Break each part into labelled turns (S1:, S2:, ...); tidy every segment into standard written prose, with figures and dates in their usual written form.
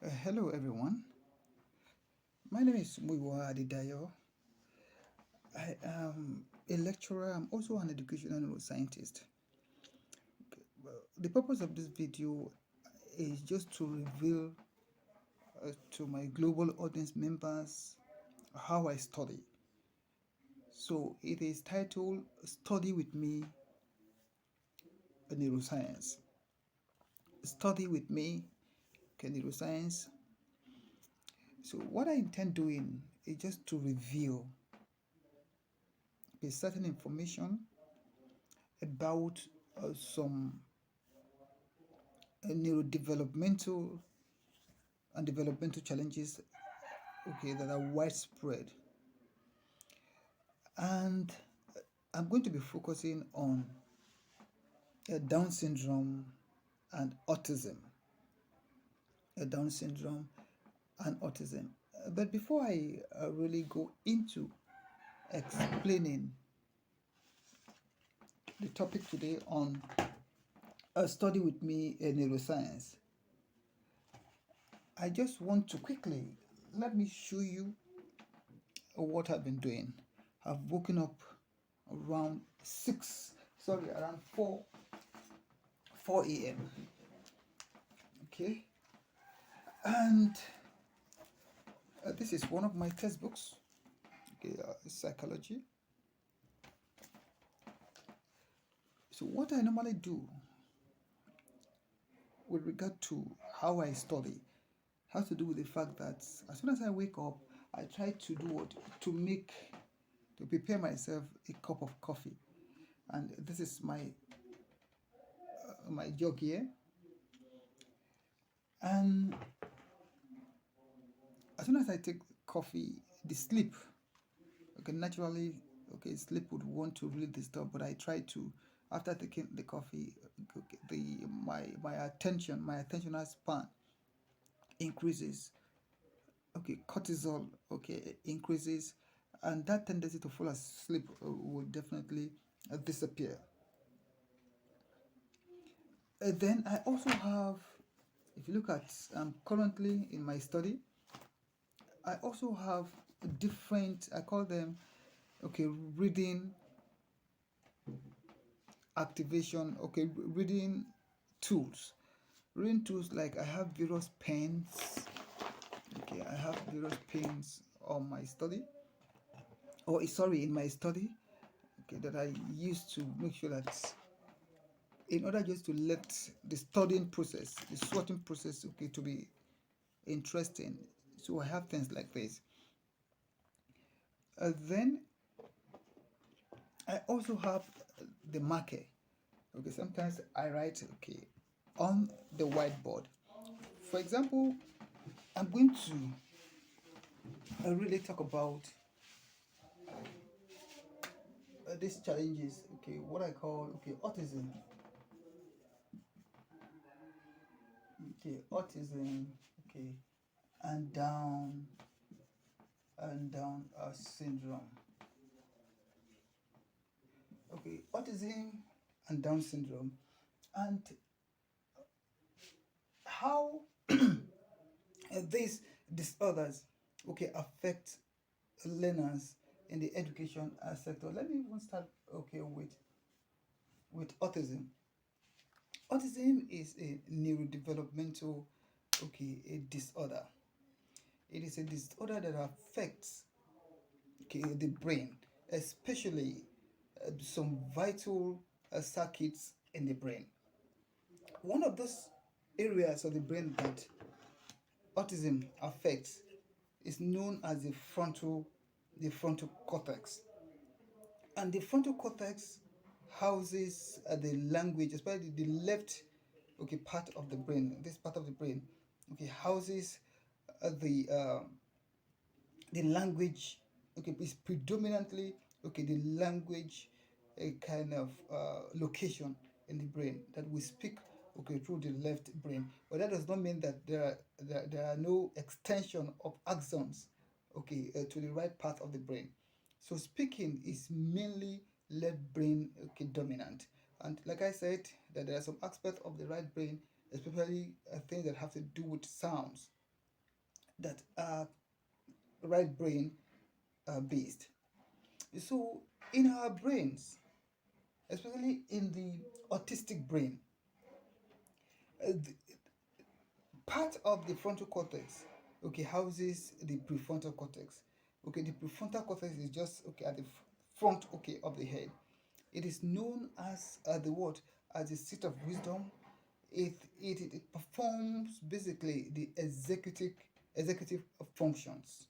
S1: Hello everyone. My name is Muiwa Adidayo. I am a lecturer. I'm also an educational neuroscientist. The purpose of this video is just to reveal to my global audience members how I study. So it is titled Study with Me Neuroscience. Study with me Neuroscience. So what I intend doing is just to reveal a certain information about some neurodevelopmental and developmental challenges that are widespread. And I'm going to be focusing on Down syndrome and autism. Down syndrome and autism. But before I really go into explaining the topic today on Study with Me Neuroscience, I just want to quickly let me show you what I've been doing. I've woken up around around 4 a.m. Okay, and this is one of my textbooks, psychology. So what I normally do with regard to how I study has to do with the fact that as soon as I wake up, I try to do what to prepare myself a cup of coffee, and this is my jug here. And as soon as I take coffee, the sleep, naturally, sleep would want to really disturb, but I try to, after taking the coffee, my attentional span increases. Cortisol, increases, and that tendency to fall asleep will definitely disappear. Then I also have, if you look at currently in my study, I also have different, I call them, reading activation, reading tools. Reading tools, like I have various pens, I have various pens on my study, in my study, that I use to make sure that in order just to let the studying process, the sorting process, to be interesting. So I have things like this. Then I also have the marker. Sometimes I write on the whiteboard. For example, I'm going to really talk about these challenges. What I call autism. Autism. And Down syndrome. Autism and Down syndrome, and how these disorders affect learners in the education sector. Let me even start with autism. Autism is a neurodevelopmental a disorder. It is a disorder that affects the brain, especially some vital circuits in the brain. One of those areas of the brain that autism affects is known as the frontal cortex. And the frontal cortex houses the language, especially the left part of the brain. This part of the brain houses the language. Is predominantly the language kind of location in the brain that we speak through the left brain. But that does not mean that there are no extension of axons to the right part of the brain. So speaking is mainly left brain dominant. And like I said, that there are some aspects of the right brain, especially things that have to do with sounds, that are right brain based. So in our brains, especially in the autistic brain, the part of the frontal cortex, okay, houses the prefrontal cortex. Okay, the prefrontal cortex is just okay at the front, okay, of the head. It is known as the what, as the seat of wisdom. It performs basically the executive functions.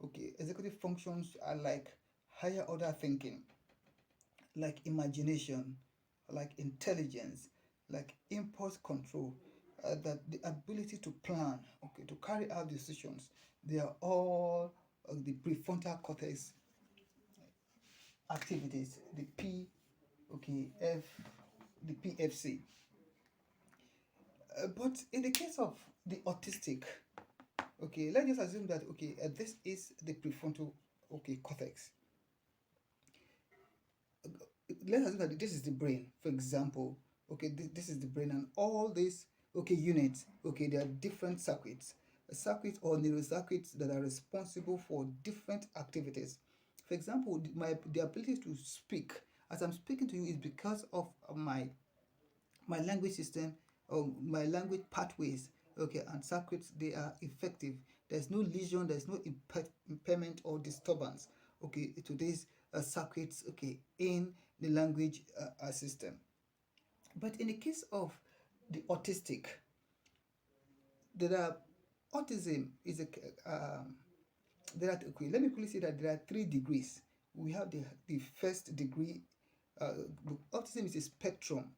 S1: Okay, executive functions are like higher order thinking, like imagination, like intelligence, like impulse control, that the ability to plan, okay, to carry out decisions, they are all the prefrontal cortex activities, the P, okay, F, the PFC. But in the case of the autistic, okay, let's just assume that okay, this is the prefrontal, okay, cortex. Let's assume that this is the brain, for example. Okay, this is the brain, and all these okay units, okay, there are different circuits, circuits or neurocircuits that are responsible for different activities. For example, the ability to speak, as I'm speaking to you, is because of my language system or my language pathways, okay, and circuits, they are effective. There's no lesion, there's no impairment or disturbance, okay, to these circuits, okay, in the language system. But in the case of the autistic, there are autism is a there are, okay, let me quickly say that there are 3 degrees. We have the first degree. Autism is a spectrum,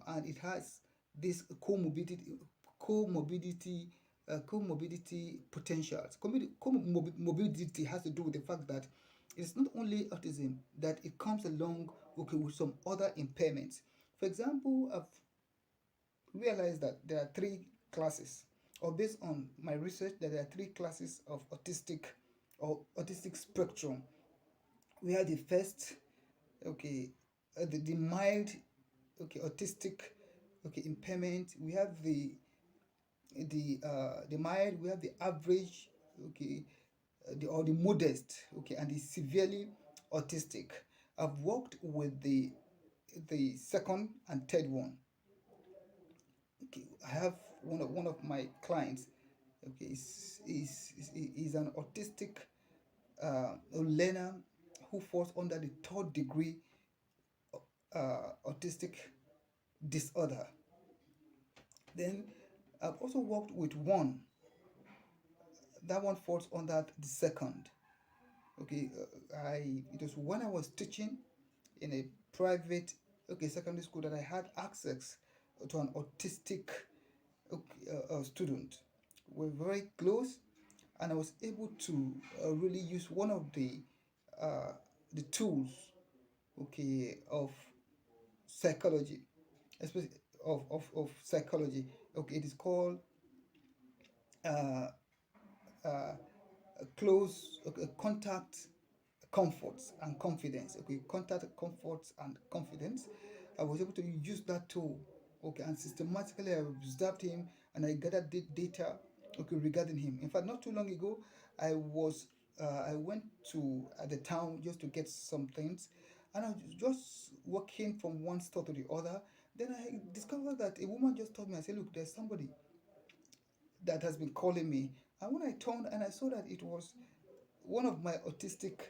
S1: and it has this comorbidity potentials. Comorbidity has to do with the fact that it's not only autism, that it comes along, okay, with some other impairments. For example, I've realized that there are 3 classes, or based on my research, that there are 3 classes of autistic or autistic spectrum. We have the first, okay, the mild, okay, autistic, okay, impairment. We have the mild. We have the average, okay, the modest, okay, and the severely autistic. I've worked with the second and third one. Okay, I have one of my clients. Okay, is an autistic learner who falls under the third degree autistic disorder. Then I've also worked with one. That one falls under the second. Okay, I it was when I was teaching in a private, okay, secondary school, that I had access to an autistic, okay, student. We're very close, and I was able to really use one of uh, the tools, okay, of psychology, especially of psychology. Okay, it is called uh, uh, close, okay, contact, comforts and confidence. Okay, contact, comforts and confidence. I was able to use that tool, okay, and systematically I observed him, and I gathered data, okay, regarding him. In fact, not too long ago, I was I went to the town just to get some things, and I was just walking from one store to the other. Then I discovered that a woman just told me, I said, look, there's somebody that has been calling me. And when I turned and I saw that it was one of my autistic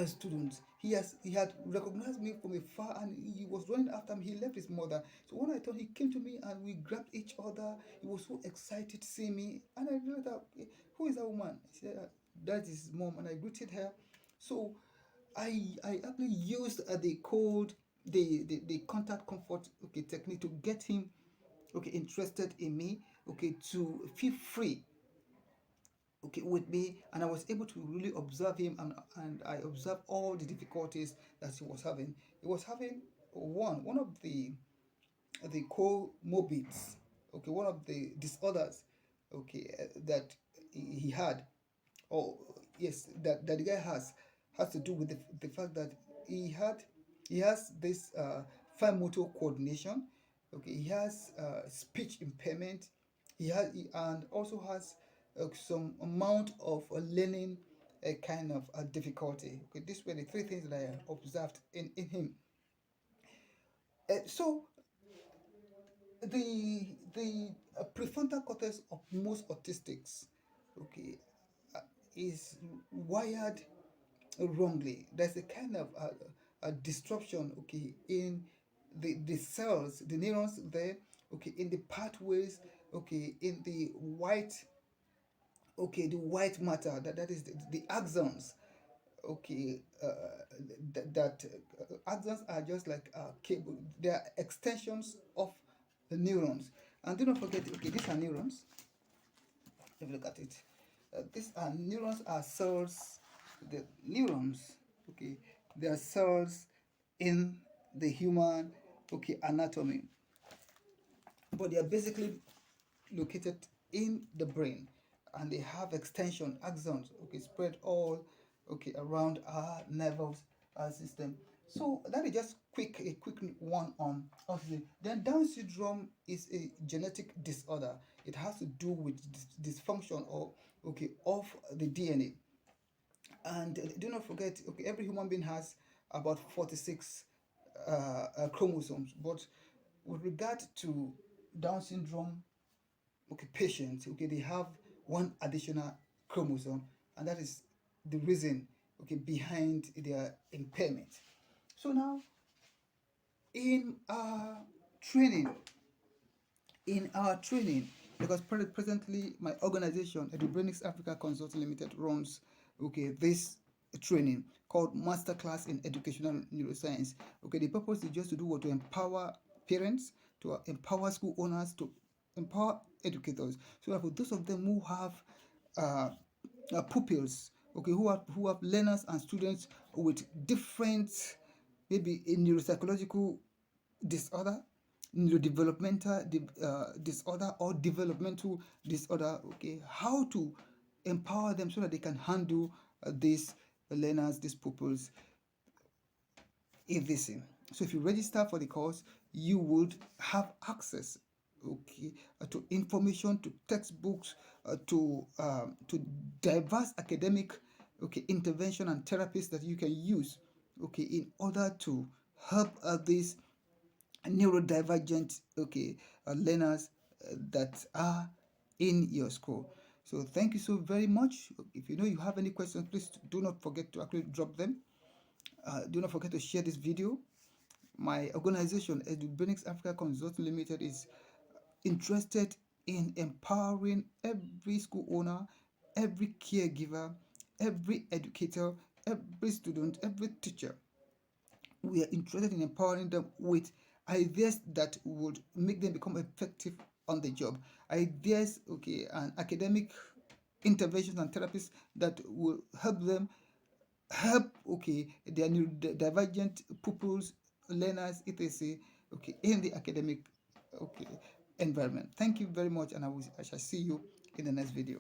S1: students, he had recognized me from afar, and he was running after me. He left his mother. So when I turned, he came to me and we grabbed each other. He was so excited to see me, and I realized that, "Okay, who is that woman?" He said, "That is his mom," and I greeted her. So I actually used the contact comfort, okay, technique to get him, okay, interested in me, okay, to feel free, okay, with me, and I was able to really observe him, and I observed all the difficulties that he was having. He was having one of the comorbids, okay, one of the disorders, okay, that he had, or yes, that the guy has to do with the fact that he has this fine motor coordination. Okay, he has speech impairment, And also has some amount of learning kind of difficulty. Okay, these were the three things that I observed in him. So the prefrontal cortex of most autistics, okay, uh, is wired wrongly. There's a kind of a disruption, okay, in the cells, the neurons there, okay, in the pathways, okay, in the white, okay, the white matter, that is the axons, okay, that axons are just like cable. They are extensions of the neurons. And do not forget, okay, these are neurons. If you look at it, these are neurons, are cells. The neurons, okay, they are cells in the human, okay, anatomy, but they are basically located in the brain, and they have extension axons, okay, spread all, okay, around our nervous system. So that is just a quick one on autism. Then Down syndrome is a genetic disorder. It has to do with dysfunction or, okay, of the DNA. And do not forget, okay, every human being has about 46 chromosomes, but with regard to Down syndrome, okay, patients, okay, they have one additional chromosome, and that is the reason, okay, behind their impairment. So now, in our training, because presently my organization, Edubronics Africa Consulting Limited, runs, okay, this training called Masterclass in Educational Neuroscience. Okay, the purpose is just to do what, to empower parents, to empower school owners, to empower educators, so that for those of them who have uh, pupils, okay, who have learners and students with different, maybe a neuropsychological disorder, neurodevelopmental disorder, or developmental disorder, okay, how to empower them so that they can handle these learners, these pupils, everything. So if you register for the course, you would have access, okay, to information, to textbooks, to diverse academic, okay, intervention and therapies that you can use, okay, in order to help these neurodivergent, okay, learners that are in your school. So thank you so very much. If you know you have any questions, please do not forget to actually drop them. Do not forget to share this video. My organization, Edubronics Africa Consulting Limited, is interested in empowering every school owner, every caregiver, every educator, every student, every teacher. We are interested in empowering them with ideas that would make them become effective on the job. Ideas, okay, and academic interventions and therapies that will help them help, okay, their neurodivergent pupils, learners, etc., okay, in the academic, okay, environment. Thank you very much, and I shall see you in the next video.